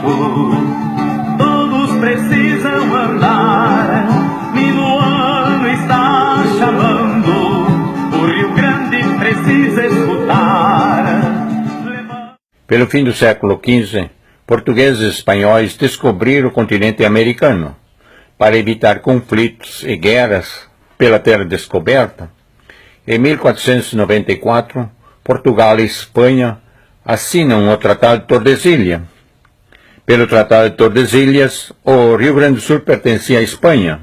Sul. Todos precisam andar, Minuano está chamando, o Rio Grande precisa escutar. Pelo fim do século XV, portugueses e espanhóis descobriram o continente americano. Para evitar conflitos e guerras pela terra descoberta, em 1494, Portugal e Espanha assinam o Tratado de Tordesilhas. Pelo Tratado de Tordesilhas, o Rio Grande do Sul pertencia à Espanha.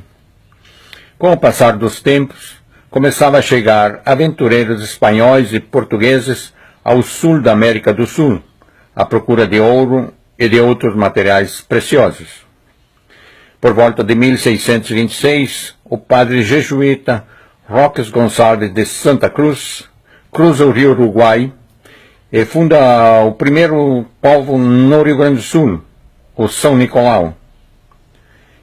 Com o passar dos tempos, começavam a chegar aventureiros espanhóis e portugueses ao sul da América do Sul, à procura de ouro e de outros materiais preciosos. Por volta de 1626, o padre jesuíta Roques Gonçalves de Santa Cruz cruza o rio Uruguai e funda o primeiro povo no Rio Grande do Sul, o São Nicolau.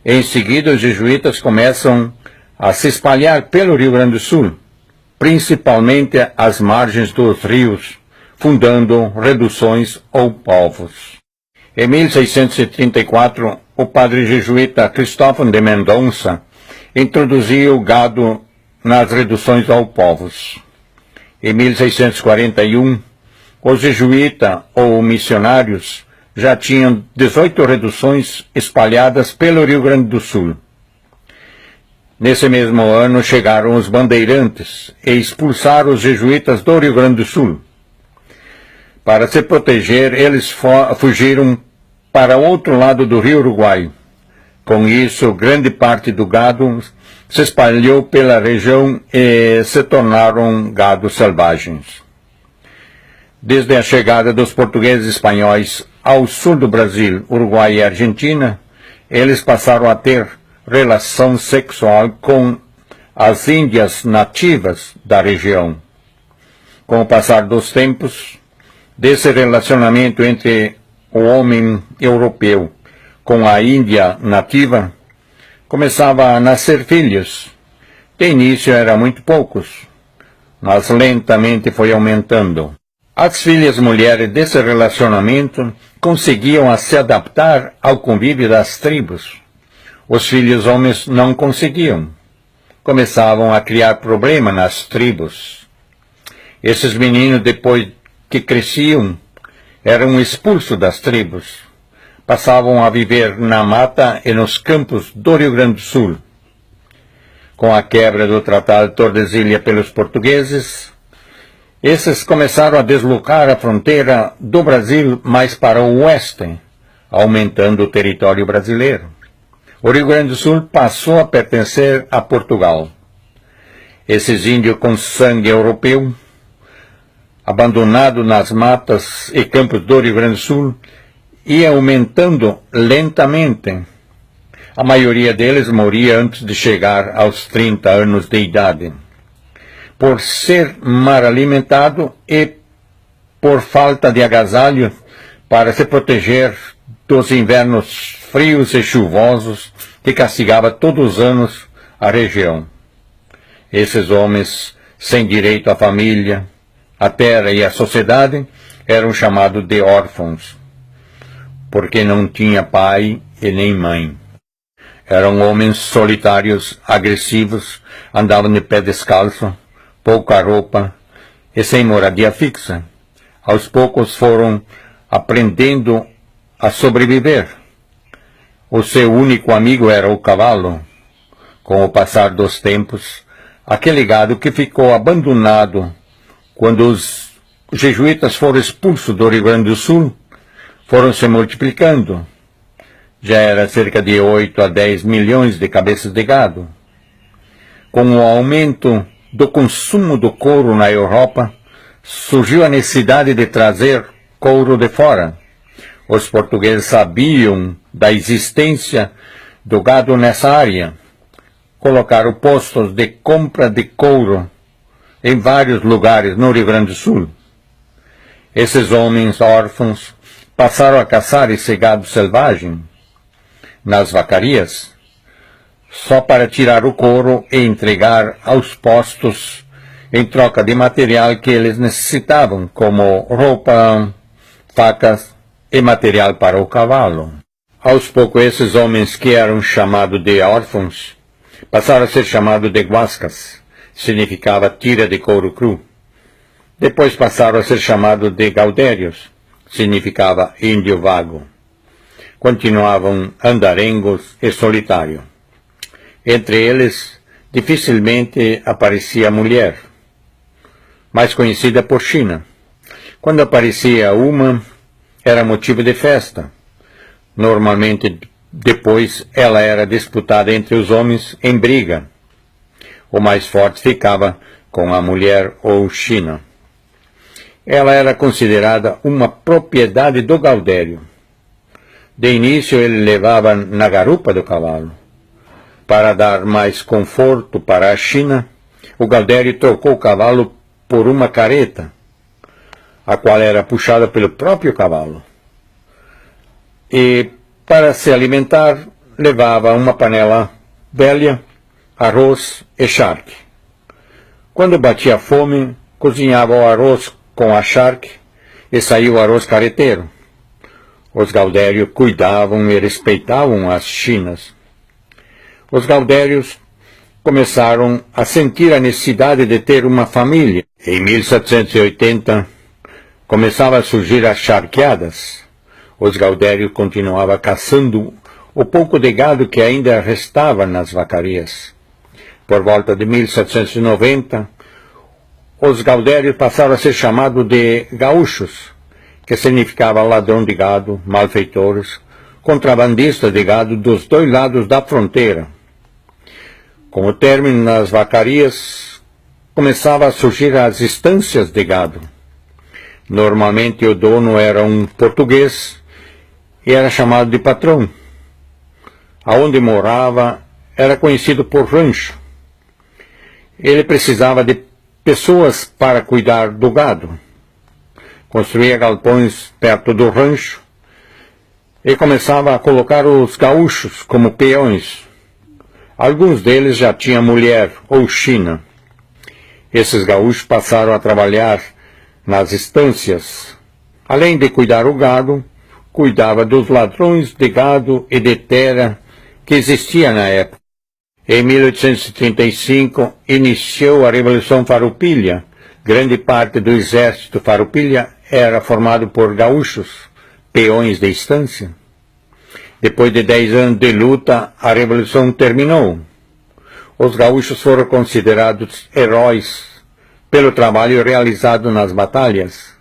Em seguida, os jesuítas começam a se espalhar pelo Rio Grande do Sul, principalmente às margens dos rios, fundando reduções ou povos. Em 1634, o padre jesuíta Cristóvão de Mendonça introduziu o gado nas reduções ou povos. Em 1641, os jesuítas ou missionários já tinham 18 reduções espalhadas pelo Rio Grande do Sul. Nesse mesmo ano chegaram os bandeirantes e expulsaram os jesuítas do Rio Grande do Sul. Para se proteger, eles fugiram para outro lado do rio Uruguai. Com isso, grande parte do gado se espalhou pela região e se tornaram gados selvagens. Desde a chegada dos portugueses e espanhóis ao sul do Brasil, Uruguai e Argentina, eles passaram a ter relação sexual com as índias nativas da região. Com o passar dos tempos, desse relacionamento entre o homem europeu com a Índia nativa, começava a nascer filhos. De início eram muito poucos, mas lentamente foi aumentando. As filhas mulheres desse relacionamento conseguiam se adaptar ao convívio das tribos. Os filhos homens não conseguiam. Começavam a criar problemas nas tribos. Esses meninos, depois que cresciam, eram expulsos das tribos. Passavam a viver na mata e nos campos do Rio Grande do Sul. Com a quebra do Tratado de Tordesilhas pelos portugueses, esses começaram a deslocar a fronteira do Brasil mais para o oeste, aumentando o território brasileiro. O Rio Grande do Sul passou a pertencer a Portugal. Esses índios com sangue europeu, abandonados nas matas e campos do Rio Grande do Sul, ia aumentando lentamente. A maioria deles morria antes de chegar aos 30 anos de idade, por ser mal alimentado e por falta de agasalho para se proteger dos invernos frios e chuvosos que castigava todos os anos a região. Esses homens, sem direito à família, à terra e à sociedade, eram chamados de órfãos, porque não tinha pai e nem mãe. Eram homens solitários, agressivos, andavam de pé descalço, pouca roupa e sem moradia fixa. Aos poucos foram aprendendo a sobreviver. O seu único amigo era o cavalo. Com o passar dos tempos, aquele gado que ficou abandonado quando os jesuítas foram expulsos do Rio Grande do Sul, foram se multiplicando. Já era cerca de 8 a 10 milhões de cabeças de gado. Com o aumento do consumo do couro na Europa, surgiu a necessidade de trazer couro de fora. Os portugueses sabiam da existência do gado nessa área. Colocaram postos de compra de couro em vários lugares no Rio Grande do Sul. Esses homens órfãos passaram a caçar esse gado selvagem nas vacarias, só para tirar o couro e entregar aos postos em troca de material que eles necessitavam, como roupa, facas e material para o cavalo. Aos poucos, esses homens que eram chamados de órfãos passaram a ser chamados de guascas, significava tira de couro cru. Depois passaram a ser chamados de gaudérios, significava índio vago. Continuavam andarengos e solitários. Entre eles, dificilmente aparecia mulher, mais conhecida por China. Quando aparecia uma, era motivo de festa. Normalmente, depois, ela era disputada entre os homens em briga. O mais forte ficava com a mulher ou China. Ela era considerada uma propriedade do gaudério. De início, ele levava na garupa do cavalo. Para dar mais conforto para a China, o gaudério trocou o cavalo por uma carreta, a qual era puxada pelo próprio cavalo. E, para se alimentar, levava uma panela velha, arroz e charque. Quando batia fome, cozinhava o arroz com a charque e saía o arroz carreteiro. Os gaudérios cuidavam e respeitavam as chinas. Os gaudérios começaram a sentir a necessidade de ter uma família. Em 1780, começavam a surgir as charqueadas. Os gaudérios continuavam caçando o pouco de gado que ainda restava nas vacarias. Por volta de 1790, os gaudérios passaram a ser chamados de gaúchos, que significava ladrão de gado, malfeitores, contrabandistas de gado dos dois lados da fronteira. Com o término das vacarias, começavam a surgir as estâncias de gado. Normalmente o dono era um português e era chamado de patrão. Aonde morava era conhecido por rancho. Ele precisava de pessoas para cuidar do gado. Construía galpões perto do rancho e começava a colocar os gaúchos como peões. Alguns deles já tinham mulher ou china. Esses gaúchos passaram a trabalhar nas estâncias. Além de cuidar o gado, cuidava dos ladrões de gado e de terra que existia na época. Em 1835, iniciou a Revolução Farroupilha. Grande parte do exército Farroupilha era formado por gaúchos, peões de estância. Depois de 10 anos de luta, a Revolução terminou. Os gaúchos foram considerados heróis pelo trabalho realizado nas batalhas.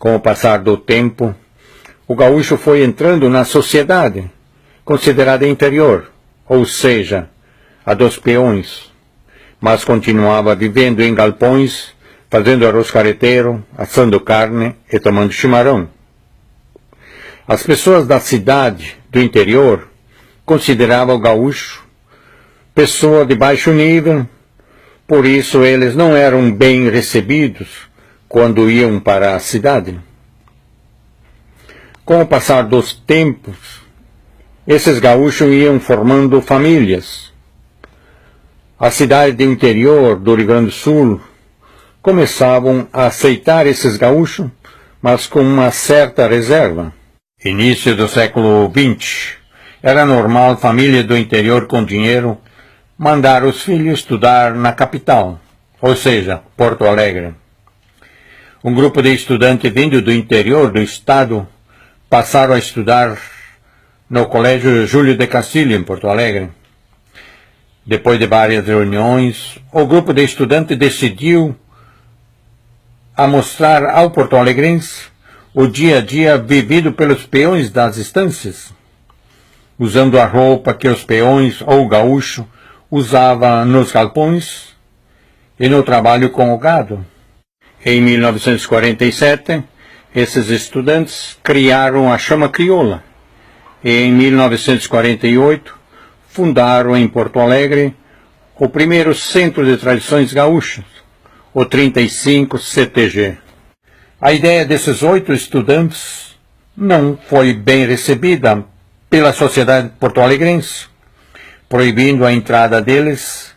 Com o passar do tempo, o gaúcho foi entrando na sociedade, considerada inferior, ou seja, a dos peões, mas continuava vivendo em galpões, fazendo arroz carreteiro, assando carne e tomando chimarrão. As pessoas da cidade, do interior, consideravam o gaúcho pessoa de baixo nível, por isso eles não eram bem recebidos quando iam para a cidade. Com o passar dos tempos, esses gaúchos iam formando famílias. A cidade do interior do Rio Grande do Sul começavam a aceitar esses gaúchos, mas com uma certa reserva. Início do século XX, era normal família do interior com dinheiro mandar os filhos estudar na capital, ou seja, Porto Alegre. Um grupo de estudantes vindo do interior do estado passaram a estudar no Colégio Júlio de Castilho, em Porto Alegre. Depois de várias reuniões, o grupo de estudantes decidiu a mostrar ao porto-alegrense o dia a dia vivido pelos peões das estâncias, usando a roupa que os peões ou gaúcho usavam nos galpões e no trabalho com o gado. Em 1947, esses estudantes criaram a Chama Crioula e em 1948 fundaram em Porto Alegre o primeiro Centro de Tradições Gaúchas, o 35 CTG. A ideia desses 8 estudantes não foi bem recebida pela sociedade porto-alegrense, proibindo a entrada deles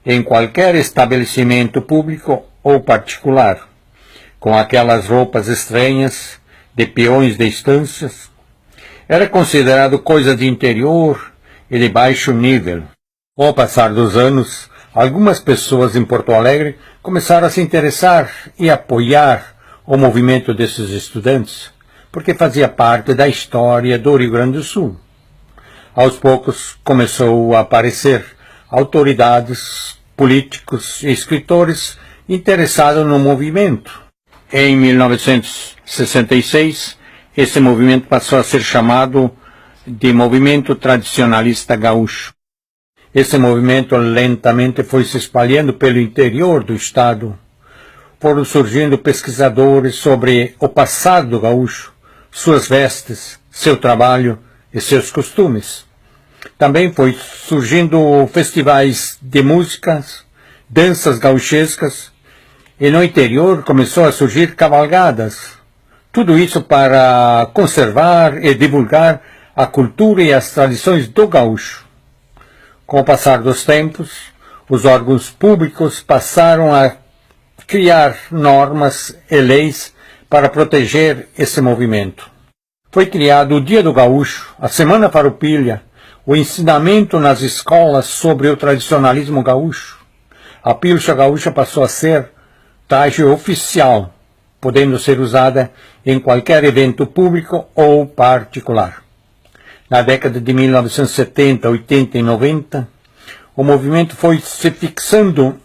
em qualquer estabelecimento público ou particular, com aquelas roupas estranhas de peões de estâncias, era considerado coisa de interior e de baixo nível. Com o passar dos anos, algumas pessoas em Porto Alegre começaram a se interessar e apoiar o movimento desses estudantes, porque fazia parte da história do Rio Grande do Sul. Aos poucos começou a aparecer autoridades, políticos e escritores interessados no movimento. Em 1966, esse movimento passou a ser chamado de Movimento Tradicionalista Gaúcho. Esse movimento lentamente foi se espalhando pelo interior do estado. Foram surgindo pesquisadores sobre o passado do gaúcho, suas vestes, seu trabalho e seus costumes. Também foi surgindo festivais de músicas, danças gauchescas, e no interior começou a surgir cavalgadas. Tudo isso para conservar e divulgar a cultura e as tradições do gaúcho. Com o passar dos tempos, os órgãos públicos passaram a criar normas e leis para proteger esse movimento. Foi criado o Dia do Gaúcho, a Semana Farroupilha, o ensinamento nas escolas sobre o tradicionalismo gaúcho. A pilcha gaúcha passou a ser traje oficial, podendo ser usada em qualquer evento público ou particular. Na década de 1970, 80 e 90, o movimento foi se fixando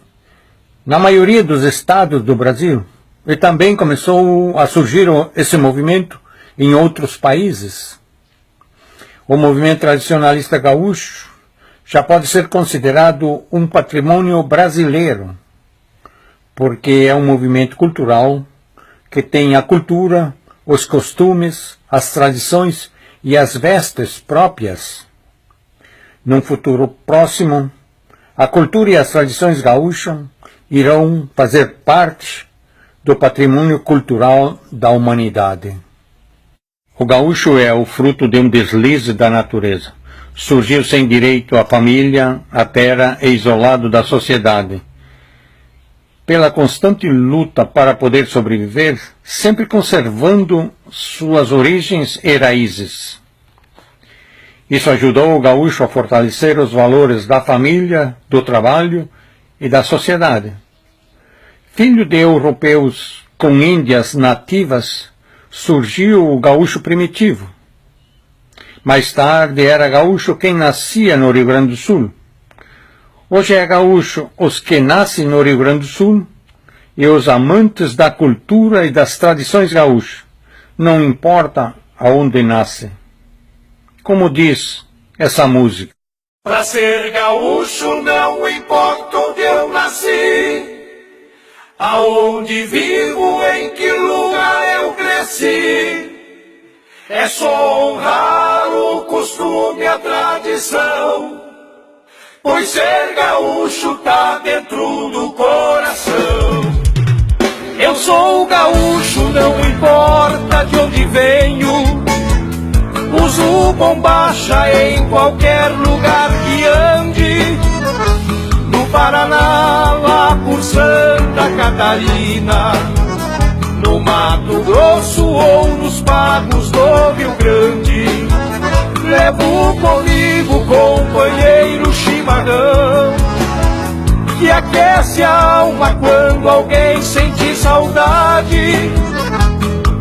na maioria dos estados do Brasil e também começou a surgir esse movimento em outros países. O movimento tradicionalista gaúcho já pode ser considerado um patrimônio brasileiro, porque é um movimento cultural que tem a cultura, os costumes, as tradições e as vestes próprias. Num futuro próximo, a cultura e as tradições gaúchas irão fazer parte do patrimônio cultural da humanidade. O gaúcho é o fruto de um deslize da natureza. Surgiu sem direito à família, à terra e isolado da sociedade. Pela constante luta para poder sobreviver, sempre conservando suas origens e raízes. Isso ajudou o gaúcho a fortalecer os valores da família, do trabalho e da sociedade. Filho de europeus com índias nativas, surgiu o gaúcho primitivo. Mais tarde era gaúcho quem nascia no Rio Grande do Sul. Hoje é gaúcho os que nascem no Rio Grande do Sul e os amantes da cultura e das tradições gaúchas, não importa aonde nascem. Como diz essa música. Pra ser gaúcho não importa onde eu nasci, aonde vivo, em que lugar eu cresci. É só honrar o costume, a tradição, pois ser gaúcho tá dentro do coração. Eu sou gaúcho, não importa de onde venho, uso bombacha em qualquer lugar que ande, no Paraná, lá por Santa Catarina, no Mato Grosso ou nos pagos do Rio Grande. Levo comigo, companheiro, chimarrão, que aquece a alma quando alguém sente saudade.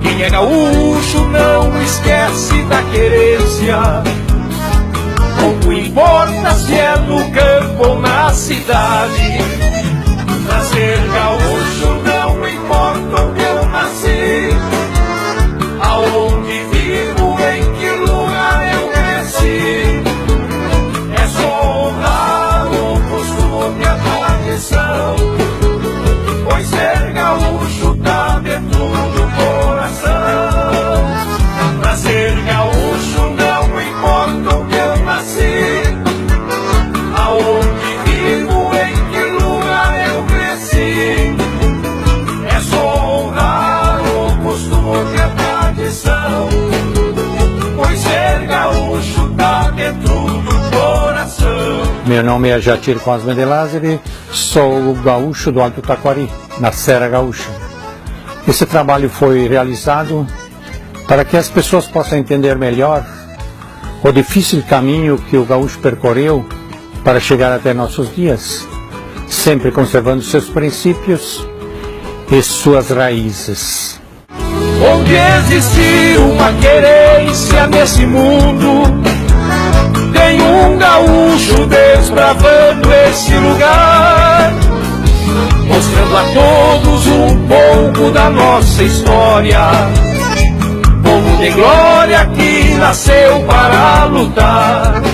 Quem é gaúcho não esquece da querência, pouco importa se é no campo ou na cidade. Pra ser gaúcho não importa onde eu nasci, aonde vivo, em que lugar eu cresci. É só honrar o costume, a tradição, pois ser gaúcho tá dentro do coração. Pra ser gaúcho não importa onde eu nasci, aonde vivo, em que lugar eu cresci. É só honrar o costume, a tradição, pois ser gaúcho tá dentro do coração. Meu nome é Jatir Cosme de Lázari, sou o gaúcho do Alto Taquari, na Serra Gaúcha. Esse trabalho foi realizado para que as pessoas possam entender melhor o difícil caminho que o gaúcho percorreu para chegar até nossos dias, sempre conservando seus princípios e suas raízes. Onde existe uma querência nesse mundo, tem um gaúcho desbravando esse lugar, mostrando a todos um pouco da nossa história. Povo de glória que nasceu para lutar.